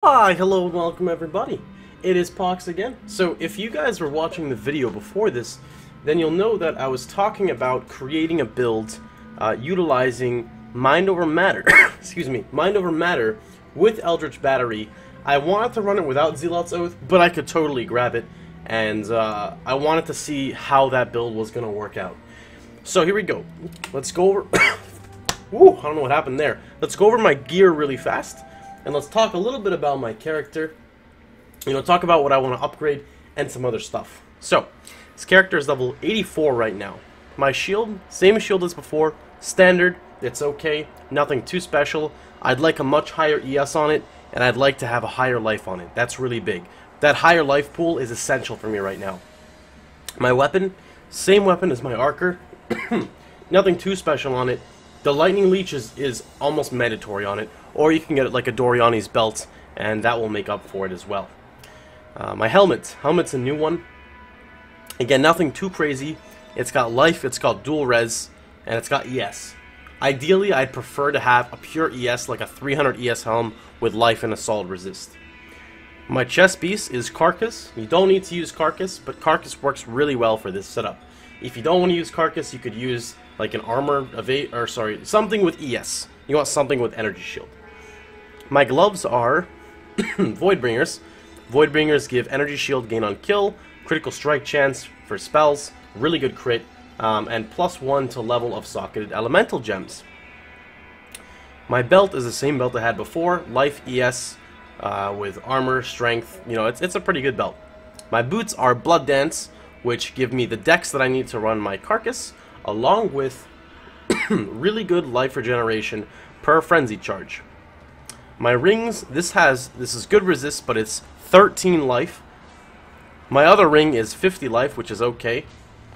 Hi, hello and welcome everybody. It is Pohx again. So if you guys were watching the video before this, then you'll know that I was talking about creating a build utilizing Mind Over Matter, excuse me, Mind Over Matter with Eldritch Battery. I wanted to run it without Zealot's Oath, but I could totally grab it, and I wanted to see how that build was going to work out. So here we go. Let's go over... Woo, I don't know what happened there. Let's go over my gear really fast. And let's talk a little bit about my character, talk about what I want to upgrade, and some other stuff. So, this character is level 84 right now. My shield, same shield as before, standard, it's okay, nothing too special. I'd like a much higher ES on it, and I'd like to have a higher life on it. That's really big. That higher life pool is essential for me right now. My weapon, same weapon as my Archer, nothing too special on it. The Lightning Leech is almost mandatory on it, or you can get it like a Doriani's belt, and that will make up for it as well. My helmet's a new one. Again, nothing too crazy. It's got life, it's got dual res, and it's got ES. Ideally, I'd prefer to have a pure ES, like a 300 ES helm with life and a solid resist. My chest piece is Carcass. You don't need to use Carcass, but Carcass works really well for this setup. If you don't want to use Carcass, you could use like an armor, something with ES. You want something with energy shield. My gloves are Voidbringers. Voidbringers give energy shield gain on kill, critical strike chance for spells, really good crit, and +1 to level of socketed elemental gems. My belt is the same belt I had before, life, ES, with armor, strength. It's a pretty good belt. My boots are Blood Dance, which give me the dex that I need to run my Carcass, along with really good life regeneration per frenzy charge. My rings, this is good resist, but it's 13 life. My other ring is 50 life, which is okay,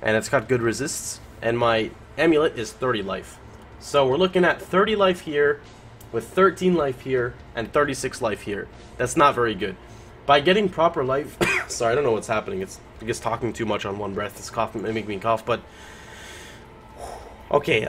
and it's got good resists. And my amulet is 30 life. So we're looking at 30 life here, with 13 life here, and 36 life here. That's not very good. By getting proper life, sorry, I don't know what's happening. It's because talking too much on one breath. This cough may make me cough, but okay.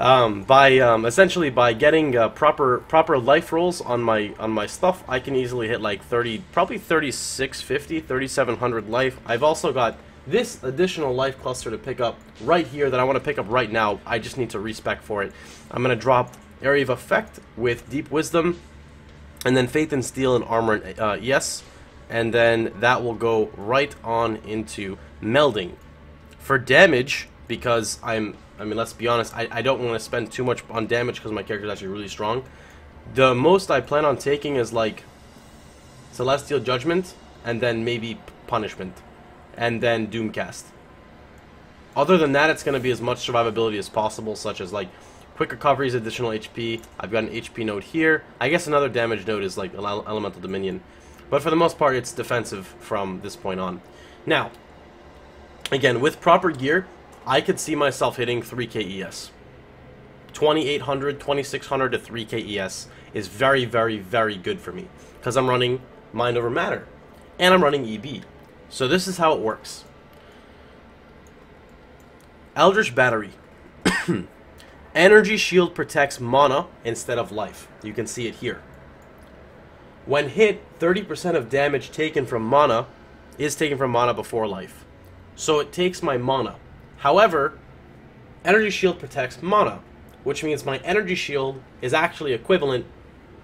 Essentially by getting proper life rolls on my stuff, I can easily hit like 30, probably 3650, 3700 life. I've also got this additional life cluster to pick up right here that I want to pick up right now. I just need to respec for it. I'm gonna drop Area of Effect with Deep Wisdom, and then Faith and Steel and Armor and ES. And then that will go right on into melding. For damage, because let's be honest, I don't want to spend too much on damage because my character is actually really strong. The most I plan on taking is like Celestial Judgment, and then maybe Punishment, and then Doomcast. Other than that, it's going to be as much survivability as possible, such as like quick recoveries, additional HP. I've got an HP node here. I guess another damage node is like Elemental Dominion. But for the most part, it's defensive from this point on. Now, again, with proper gear, I could see myself hitting 3k ES. 2800, 2600 to 3k ES is very, very, very good for me, because I'm running Mind Over Matter, and I'm running EB. So this is how it works. Eldritch Battery. Energy Shield protects mana instead of life. You can see it here. When hit, 30% of damage taken from mana is taken from mana before life. So it takes my mana. However, Energy Shield protects mana, which means my Energy Shield is actually equivalent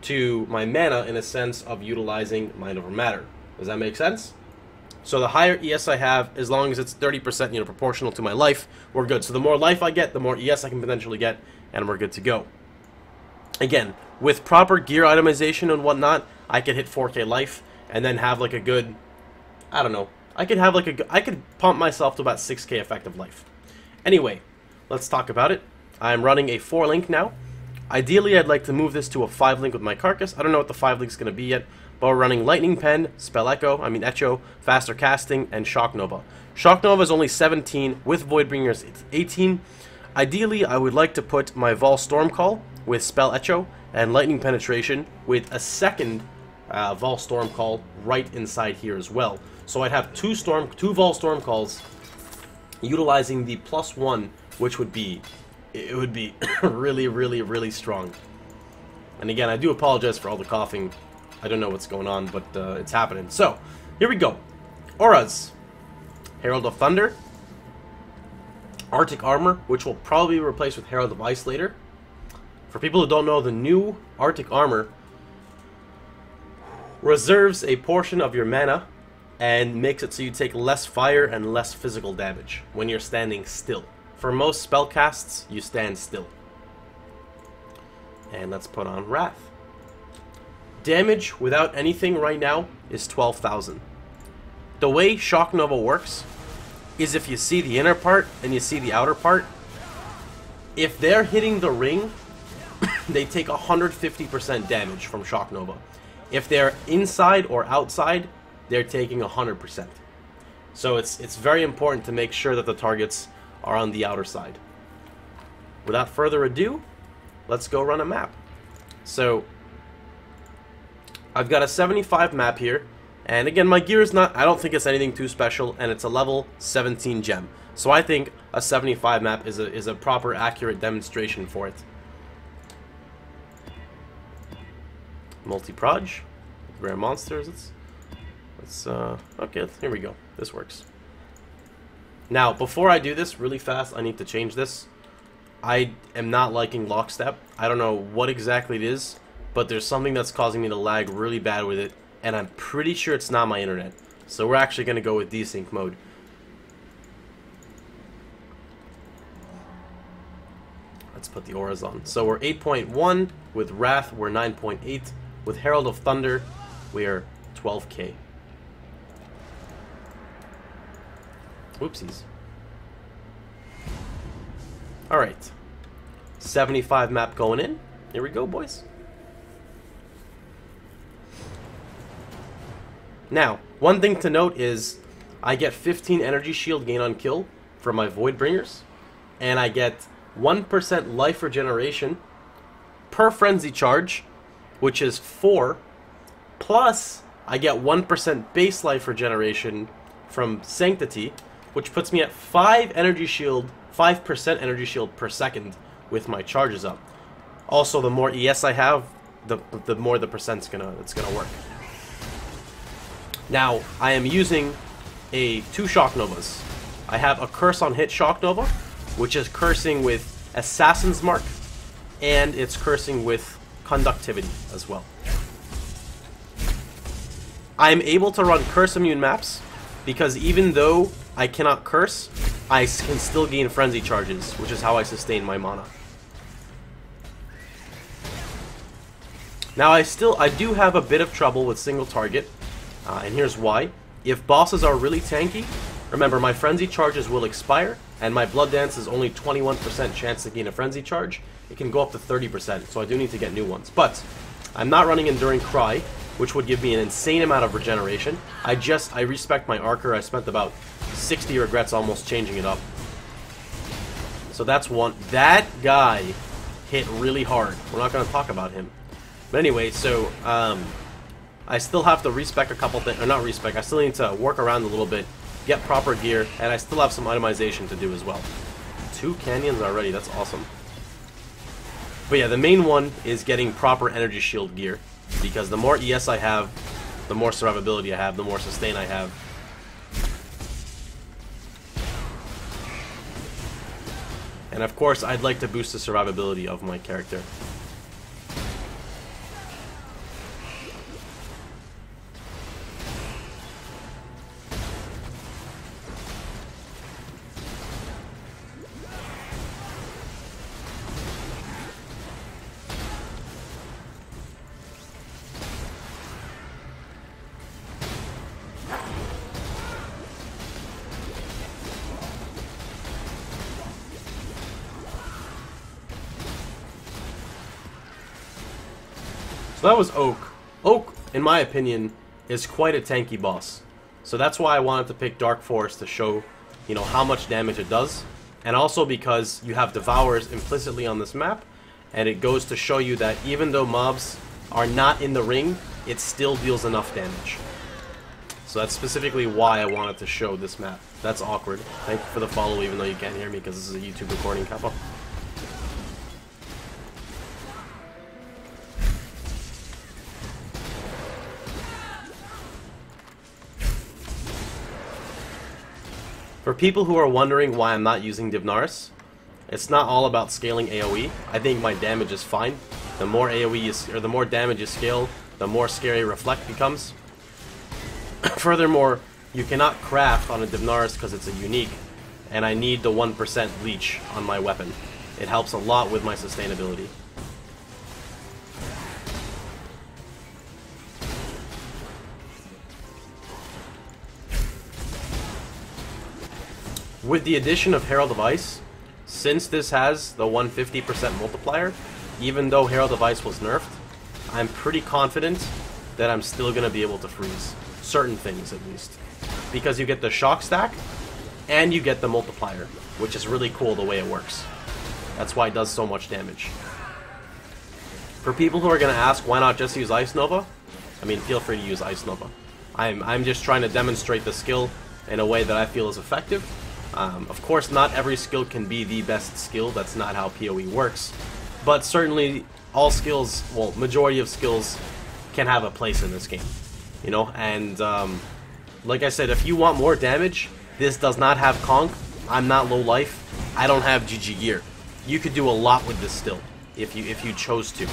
to my mana in a sense of utilizing Mind Over Matter. Does that make sense? So the higher ES I have, as long as it's 30% proportional to my life, we're good. So the more life I get, the more ES I can potentially get, and we're good to go. Again, with proper gear itemization and whatnot, I could hit 4k life, and then have like a good, I don't know, I could pump myself to about 6k effective life. Anyway, let's talk about it. I'm running a 4-link now. Ideally, I'd like to move this to a 5-link with my Carcass. I don't know what the 5-link is going to be yet, but we're running Lightning Pen, Echo, Faster Casting, and Shock Nova. Shock Nova is only 17, with Voidbringers it's 18. Ideally, I would like to put my Vol Stormcall with Spell Echo and Lightning Penetration with a second Vol Stormcall right inside here as well. So I'd have two Vol Stormcalls utilizing the +1, which would be really, really, really strong. And again, I do apologize for all the coughing. I don't know what's going on, but it's happening. So, here we go. Auras. Herald of Thunder. Arctic Armor, which will probably be replaced with Herald of Ice later. For people who don't know, the new Arctic Armor reserves a portion of your mana and makes it so you take less fire and less physical damage when you're standing still. For most spell casts, you stand still. And let's put on Wrath. Damage without anything right now is 12,000. The way Shock Nova works is if you see the inner part and you see the outer part, if they're hitting the ring, they take 150% damage from Shock Nova. If they're inside or outside, they're taking 100%. So it's very important to make sure that the targets are on the outer side. Without further ado, let's go run a map. So I've got a 75 map here, and again, my gear is not, I don't think it's anything too special, and it's a level 17 gem. So I think a 75 map is a proper, accurate demonstration for it. Multi-proj, rare monsters. Okay, here we go. This works. Now, before I do this really fast, I need to change this. I am not liking lockstep. I don't know what exactly it is, but there's something that's causing me to lag really bad with it, and I'm pretty sure it's not my internet. So we're actually going to go with desync mode. Let's put the auras on. So we're 8.1. With Wrath, we're 9.8. With Herald of Thunder, we are 12k. Whoopsies. Alright. 75 map going in. Here we go, boys. Now, one thing to note is I get 15 energy shield gain on kill from my Voidbringers, and I get 1% life regeneration per frenzy charge, which is 4, plus I get 1% base life regeneration from Sanctity, which puts me at 5% energy shield per second with my charges up. Also, the more ES I have, the more the percent's it's gonna work. Now, I am using 2 Shock Novas. I have a Curse on Hit Shock Nova, which is cursing with Assassin's Mark, and it's cursing with Conductivity as well. I'm able to run Curse Immune maps, because even though I cannot curse, I can still gain Frenzy charges, which is how I sustain my mana. Now, I do have a bit of trouble with single target, and here's why. If bosses are really tanky, remember my Frenzy charges will expire, and my Blood Dance is only 21% chance to gain a Frenzy charge. It can go up to 30%, so I do need to get new ones. But I'm not running Enduring Cry, which would give me an insane amount of regeneration. I respect my Archer. I spent about 60 regrets almost changing it up. So that's one. That guy hit really hard. We're not going to talk about him. But anyway, so I still have to respec a couple things, or not respec, I still need to work around a little bit, get proper gear, and I still have some itemization to do as well. 2 canyons already, that's awesome. But yeah, the main one is getting proper energy shield gear, because the more ES I have, the more survivability I have, the more sustain I have. And of course, I'd like to boost the survivability of my character. So that was Oak. Oak, in my opinion, is quite a tanky boss. So that's why I wanted to pick Dark Forest to show, you know, how much damage it does. And also because you have Devourers implicitly on this map, and it goes to show you that even though mobs are not in the ring, it still deals enough damage. So that's specifically why I wanted to show this map. That's awkward. Thank you for the follow, even though you can't hear me because this is a YouTube recording, Kappa. For people who are wondering why I'm not using Divnaris, it's not all about scaling AoE. I think my damage is fine. The more AoE or the more damage you scale, the more scary Reflect becomes. Furthermore, you cannot craft on a Divnaris because it's a unique, and I need the 1% leech on my weapon. It helps a lot with my sustainability. With the addition of Herald of Ice, since this has the 150% multiplier, even though Herald of Ice was nerfed, I'm pretty confident that I'm still going to be able to freeze. Certain things, at least. Because you get the shock stack, and you get the multiplier, which is really cool the way it works. That's why it does so much damage. For people who are going to ask why not just use Ice Nova, I mean, feel free to use Ice Nova. I'm just trying to demonstrate the skill in a way that I feel is effective. Of course, not every skill can be the best skill. That's not how PoE works. But certainly, all skills, well, majority of skills can have a place in this game. You know, and like I said, if you want more damage, this does not have conk. I'm not low life. I don't have GG gear. You could do a lot with this still, if you chose to.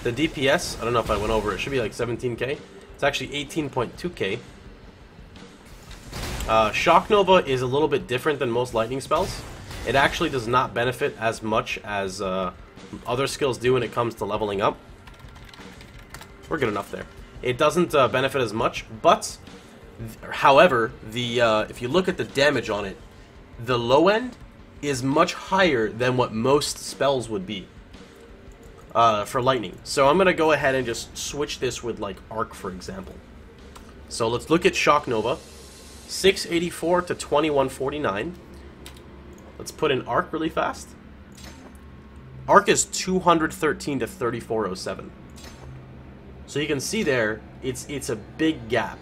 The DPS, I don't know if I went over, it should be like 17k. It's actually 18.2k. Shock Nova is a little bit different than most lightning spells. It actually does not benefit as much as other skills do when it comes to leveling up. We're good enough there. It doesn't benefit as much, but however, if you look at the damage on it, the low end is much higher than what most spells would be. For lightning. So I'm gonna go ahead and just switch this with like Arc, for example. So let's look at Shock Nova. 684 to 2149. Let's put in Arc really fast. Arc is 213 to 3407. So you can see there, it's a big gap.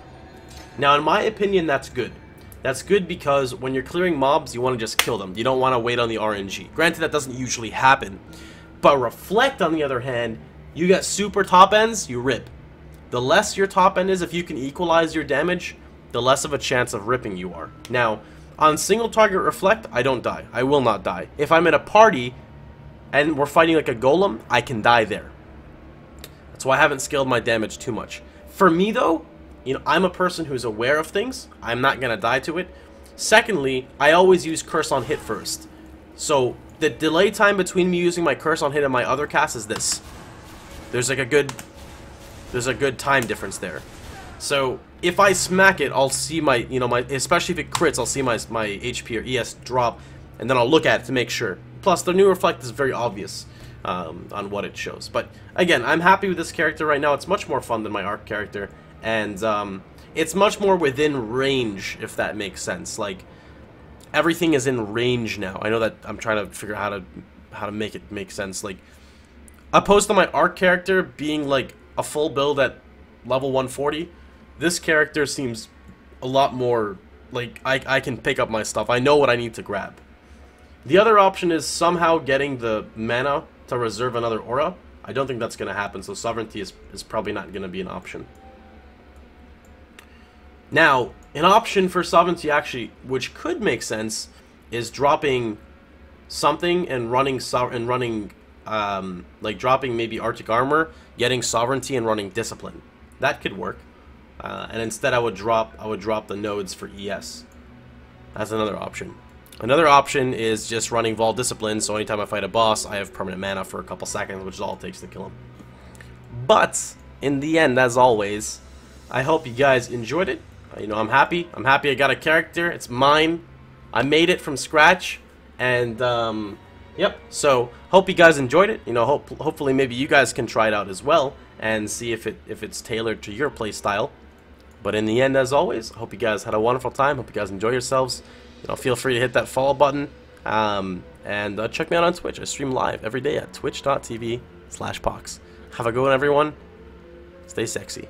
Now in my opinion, that's good. That's good because when you're clearing mobs, you want to just kill them. You don't want to wait on the RNG. Granted, that doesn't usually happen. But Reflect, on the other hand, you get super top ends, you rip. The less your top end is, if you can equalize your damage, the less of a chance of ripping you are. Now, on single target Reflect, I don't die. I will not die. If I'm in a party and we're fighting like a golem, I can die there. That's why I haven't scaled my damage too much. For me though, you know, I'm a person who's aware of things. I'm not gonna die to it. Secondly, I always use Curse on Hit first. So the delay time between me using my Curse on Hit and my other cast is this. There's a good time difference there. So if I smack it, I'll see my, you know, especially if it crits, I'll see my HP or ES drop, and then I'll look at it to make sure. Plus, the new Reflect is very obvious on what it shows. But again, I'm happy with this character right now. It's much more fun than my Arc character, and it's much more within range, if that makes sense. Like, everything is in range now. I know that I'm trying to figure out how to make it make sense. Like, opposed to my Arc character being like a full build at level 140, this character seems a lot more like I can pick up my stuff. I know what I need to grab. The other option is somehow getting the mana to reserve another aura. I don't think that's going to happen, so Sovereignty is probably not going to be an option. Now, an option for Sovereignty actually, which could make sense, is dropping something and running like dropping maybe Arctic Armor, getting Sovereignty, and running Discipline. That could work. And instead, I would drop the nodes for ES. That's another option. Another option is just running Vol Discipline, so anytime I fight a boss, I have permanent mana for a couple seconds, which is all it takes to kill him. But in the end, as always, I hope you guys enjoyed it. You know, I'm happy. I'm happy I got a character. It's mine. I made it from scratch, and yep. So hope you guys enjoyed it. You know, hopefully maybe you guys can try it out as well and see if it's tailored to your play style. But in the end, as always, I hope you guys had a wonderful time. Hope you guys enjoy yourselves. You know, feel free to hit that follow button, and check me out on Twitch. I stream live every day at twitch.tv/Pohx. Have a good one, everyone. Stay sexy.